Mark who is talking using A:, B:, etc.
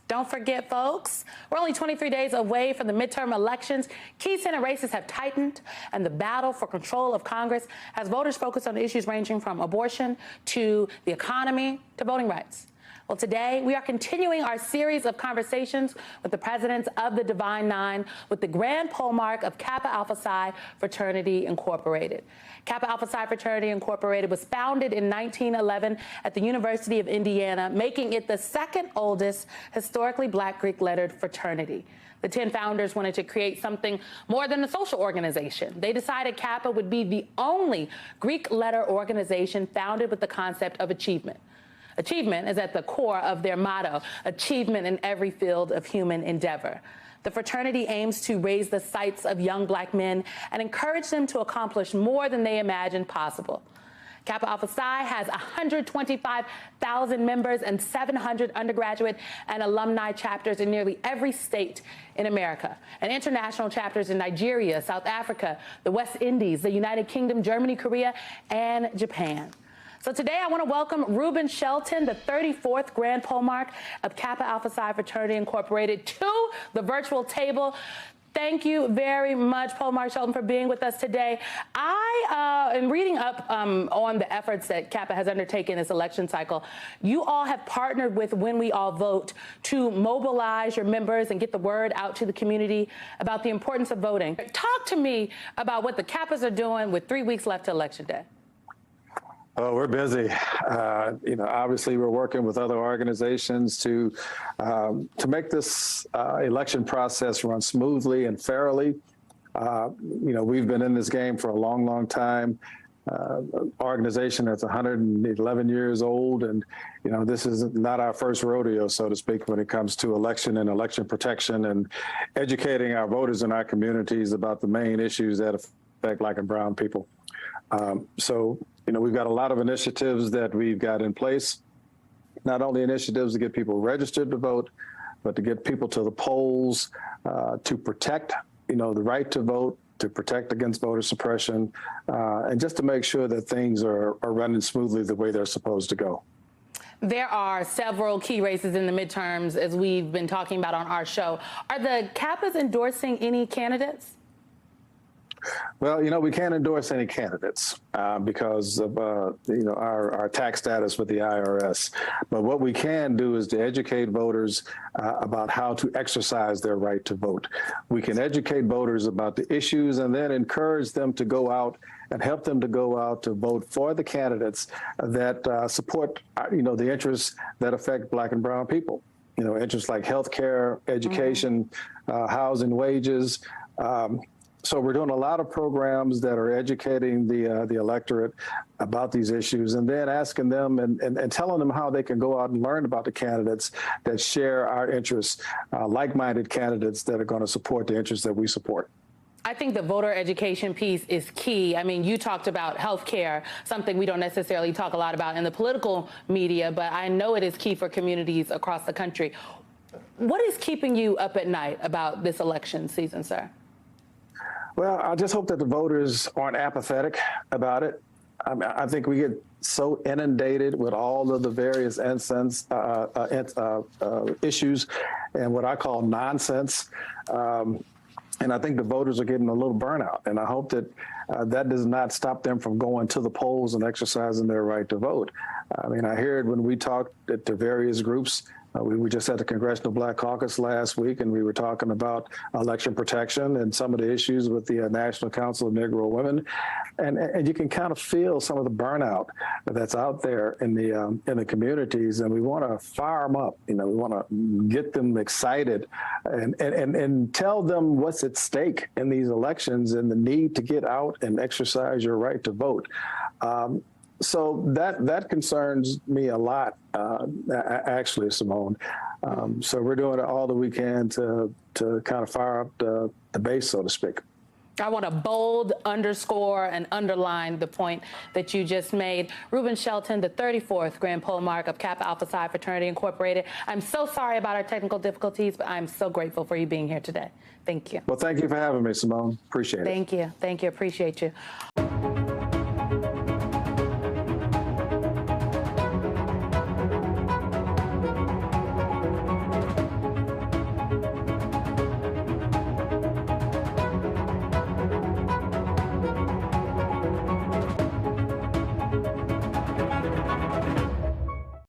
A: Don't forget, folks, we're only 23 days away from the midterm elections. Key Senate races have tightened, and the battle for control of Congress has voters focused on issues ranging from abortion to the economy to voting rights. Well, today we are continuing our series of conversations with the presidents of the Divine Nine with the grand pole mark of Kappa Alpha Psi Fraternity Incorporated. Kappa Alpha Psi Fraternity Incorporated was founded in 1911 at the University of Indiana, making it the second oldest historically Black Greek-lettered fraternity. The 10 founders wanted to create something more than a social organization. They decided Kappa would be the only Greek letter organization founded with the concept of achievement. Achievement is at the core of their motto, achievement in every field of human endeavor. The fraternity aims to raise the sights of young Black men and encourage them to accomplish more than they imagined possible. Kappa Alpha Psi has 125,000 members and 700 undergraduate and alumni chapters in nearly every state in America, and international chapters in Nigeria, South Africa, the West Indies, the United Kingdom, Germany, Korea, and Japan. So today I want to welcome Ruben Shelton, the 34th grand pole mark of Kappa Alpha Psi Fraternity Incorporated, to the virtual table. Thank you very much, Pole Mark Shelton, for being with us today. I am reading up on the efforts that Kappa has undertaken this election cycle. You all have partnered with When We All Vote to mobilize your members and get the word out to the community about the importance of voting. Talk to me about what the Kappas are doing with 3 weeks left to Election Day.
B: Oh, we're busy. Obviously we're working with other organizations to make this election process run smoothly and fairly. We've been in this game for a long, long time. Organization that's 111 years old, and this is not our first rodeo, so to speak, when it comes to election and election protection and educating our voters in our communities about the main issues that affect Black and brown people. We've got a lot of initiatives that we've got in place, not only initiatives to get people registered to vote, but to get people to the polls, to protect, the right to vote, to protect against voter suppression, and just to make sure that things are running smoothly the way they're supposed to go.
A: There are several key races in the midterms, as we've been talking about on our show. Are the Kappas endorsing any candidates?
B: Well, we can't endorse any candidates because of, our tax status with the IRS. But what we can do is to educate voters about how to exercise their right to vote. We can educate voters about the issues and then encourage them to go out and help them to go out to vote for the candidates that support, the interests that affect Black and brown people. Interests like health care, education, housing, wages. So we're doing a lot of programs that are educating the electorate about these issues, and then asking them and telling them how they can go out and learn about the candidates that share our interests, like-minded candidates that are going to support the interests that we support.
A: I think the voter education piece is key. I mean, you talked about health care, something we don't necessarily talk a lot about in the political media, but I know it is key for communities across the country. What is keeping you up at night about this election season, sir?
B: Well, I just hope that the voters aren't apathetic about it. I think we get so inundated with all of the various issues and what I call nonsense. And I think the voters are getting a little burnout. And I hope that that does not stop them from going to the polls and exercising their right to vote. I mean, I heard when we talked to various groups, we just had the Congressional Black Caucus last week, and we were talking about election protection and some of the issues with the National Council of Negro Women, and you can kind of feel some of the burnout that's out there in the communities, and we want to fire them up. We want to get them excited and tell them what's at stake in these elections and the need to get out and exercise your right to vote. So that concerns me a lot, actually, Simone. So we're doing all that we can to kind of fire up the base, so to speak.
A: I want to bold, underscore, and underline the point that you just made. Ruben Shelton, the 34th grand pole mark of Kappa Alpha Psi Fraternity Incorporated. I'm so sorry about our technical difficulties, but I'm so grateful for you being here today. Thank you.
B: Well, thank you for having me, Simone. Appreciate it.
A: Thank you. Thank you. Appreciate you.